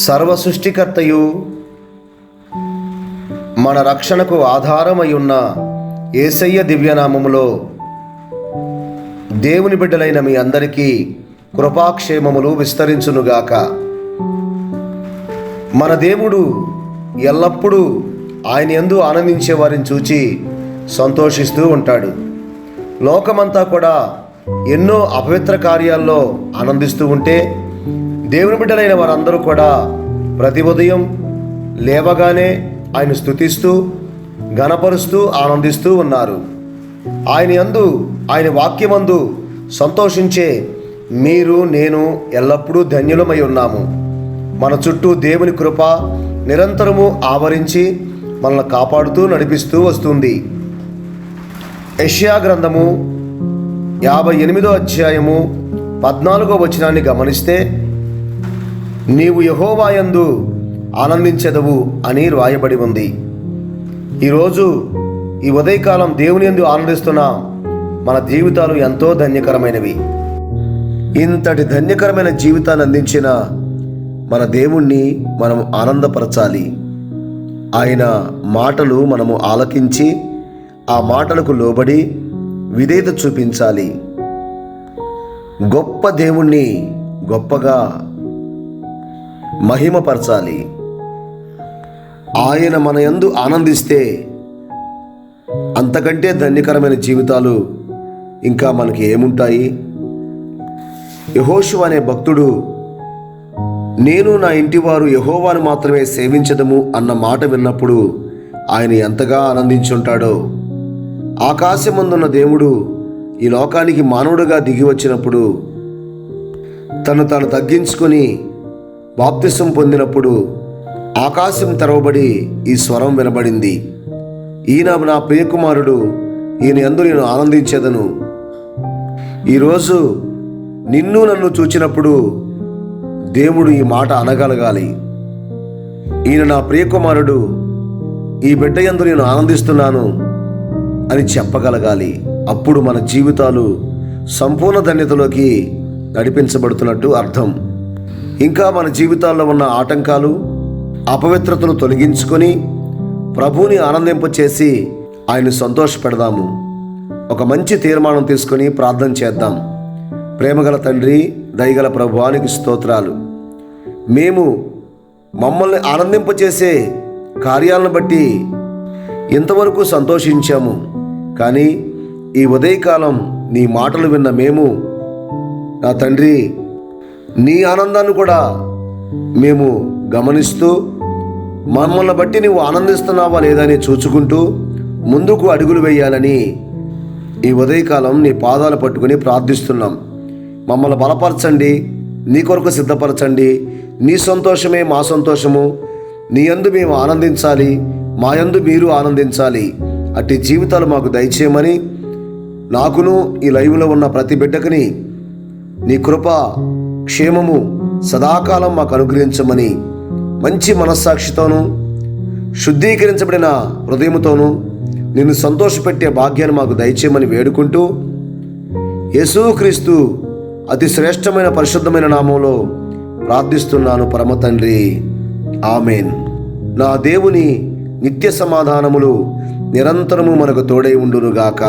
సర్వ సృష్టికర్తయు మన రక్షణకు ఆధారమై ఉన్న యేసయ్య దివ్యనామములో దేవుని బిడ్డలైన మీ అందరికీ కృపాక్షేమములు విస్తరించునుగాక. మన దేవుడు ఎల్లప్పుడూ ఆయన యందు ఆనందించే వారిని చూచి సంతోషిస్తూ ఉంటాడు. లోకమంతా కూడా ఎన్నో అపవిత్ర కార్యాల్లో ఆనందిస్తూ ఉంటే దేవుని బిడ్డలైన వారందరూ కూడా ప్రతి ఉదయం లేవగానే ఆయన స్తుతిస్తూ ఘనపరుస్తూ ఆనందిస్తూ ఉన్నారు. ఆయన యందు ఆయన వాక్యమందు సంతోషించే మీరు నేను ఎల్లప్పుడూ ధన్యులమై ఉన్నాము. మన చుట్టూ దేవుని కృప నిరంతరము ఆవరించి మనల్ని కాపాడుతూ నడిపిస్తూ వస్తుంది. యెషయా గ్రంథము 58వ అధ్యాయము 14వ వచనాన్ని గమనిస్తే, నీవు యెహోవా యందు ఆనందించెదవు అని రాయబడి ఉంది. ఈరోజు ఈ ఉదయకాలం దేవుని యందు ఆనందిస్తున్న మన జీవితాలు ఎంతో ధన్యకరమైనవి. ఇంతటి ధన్యకరమైన జీవితాన్ని అందించిన మన దేవుణ్ణి మనం ఆనందపరచాలి. ఆయన మాటలు మనము ఆలకించి ఆ మాటలకు లోబడి విధేయత చూపించాలి. గొప్ప దేవుణ్ణి గొప్పగా మహిమపరచాలి. ఆయన మన యందు ఆనందిస్తే అంతకంటే ధన్యకరమైన జీవితాలు ఇంకా మనకి ఏముంటాయి? యెహోషువ అనే భక్తుడు, నేను నా ఇంటివారు యెహోవాను మాత్రమే సేవించదము అన్న మాట విన్నప్పుడు ఆయన ఎంతగా ఆనందించుంటాడో. ఆకాశమందున్న దేవుడు ఈ లోకానికి మానవుడిగా దిగి వచ్చినప్పుడు తను తగ్గించుకొని బాప్తిసం పొందినప్పుడు ఆకాశం తెరవబడి ఈ స్వరం వినబడింది, ఈయన నా ప్రియకుమారుడు, ఈయన యందు నేను ఆనందించేదను. ఈరోజు నిన్ను నన్ను చూచినప్పుడు దేవుడు ఈ మాట అనగలగాలి, ఈయన నా ప్రియకుమారుడు, ఈ బిడ్డ యందు నేను ఆనందిస్తున్నాను అని చెప్పగలగాలి. అప్పుడు మన జీవితాలు సంపూర్ణ ధన్యతలోకి నడిపించబడుతున్నట్టు అర్థం. ఇంకా మన జీవితాల్లో ఉన్న ఆటంకాలు అపవిత్రతను తొలగించుకొని ప్రభువుని ఆనందింపచేసి ఆయన్ని సంతోషపెడదాము. ఒక మంచి తీర్మానం తీసుకొని ప్రార్థన చేద్దాం. ప్రేమగల తండ్రి, దయగల ప్రభువానికి స్తోత్రాలు. మేము మమ్మల్ని ఆనందింపచేసే కార్యాలను బట్టి ఇంతవరకు సంతోషించాము. కానీ ఈ ఉదయకాలం నీ మాటలు విన్న మేము, నా తండ్రి, నీ ఆనందాన్ని కూడా మేము గమనిస్తూ మమ్మల్ని బట్టి నువ్వు ఆనందిస్తున్నావా లేదని చూచుకుంటూ ముందుకు అడుగులు వేయాలని ఈ ఉదయకాలం నీ పాదాలు పట్టుకుని ప్రార్థిస్తున్నాం. మమ్మల్ని బలపరచండి, నీ కొరకు సిద్ధపరచండి. నీ సంతోషమే మా సంతోషము. నీ యందు మేము ఆనందించాలి, మా యందు మీరు ఆనందించాలి. అట్టి జీవితాలు మాకు దయచేయమని, నాకును ఈ లైవ్లో ఉన్న ప్రతి బిడ్డకుని నీ కృప క్షేమము సదాకాలం మాకు అనుగ్రహించమని మంచి మనస్సాక్షితోనూ శుద్ధీకరించబడిన హృదయముతోనూ నిన్ను సంతోషపెట్టే భాగ్యాన్ని మాకు దయచేయమని వేడుకుంటూ, యేసుక్రీస్తు అతి శ్రేష్టమైన పరిశుద్ధమైన నామంలో ప్రార్థిస్తున్నాను పరమ తండ్రి, ఆమెన్. నా దేవుని నిత్య సమాధానములు నిరంతరము మనకు తోడై ఉండునుగాక.